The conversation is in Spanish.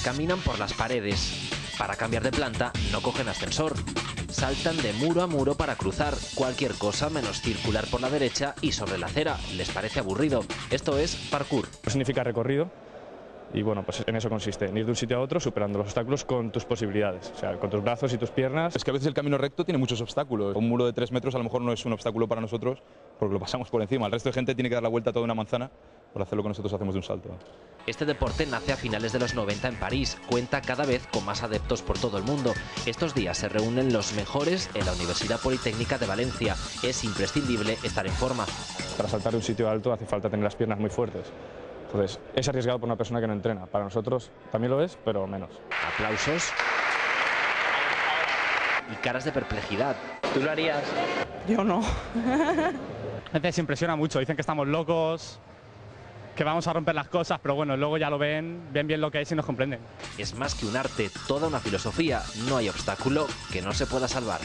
Caminan por las paredes. Para cambiar de planta no cogen ascensor. Saltan de muro a muro para cruzar, cualquier cosa menos circular por la derecha y sobre la acera. Les parece aburrido. Esto es parkour. Significa recorrido y bueno, pues en eso consiste, en ir de un sitio a otro superando los obstáculos con tus posibilidades, o sea, con tus brazos y tus piernas. Es que a veces el camino recto tiene muchos obstáculos. Un muro de 3 metros a lo mejor no es un obstáculo para nosotros porque lo pasamos por encima. El resto de gente tiene que dar la vuelta a toda una manzana para hacer lo que nosotros hacemos de un salto. Este deporte nace a finales de los 90 en París, cuenta cada vez con más adeptos por todo el mundo. Estos días se reúnen los mejores en la Universidad Politécnica de Valencia. Es imprescindible estar en forma. Para saltar de un sitio alto hace falta tener las piernas muy fuertes. Entonces, es arriesgado para una persona que no entrena. Para nosotros también lo es, pero menos. Aplausos y caras de perplejidad. ¿Tú lo harías? Yo no. A veces se impresiona mucho, dicen que estamos locos, que vamos a romper las cosas, pero bueno, luego ya lo ven bien lo que es y nos comprenden. Es más que un arte, toda una filosofía. No hay obstáculo que no se pueda salvar.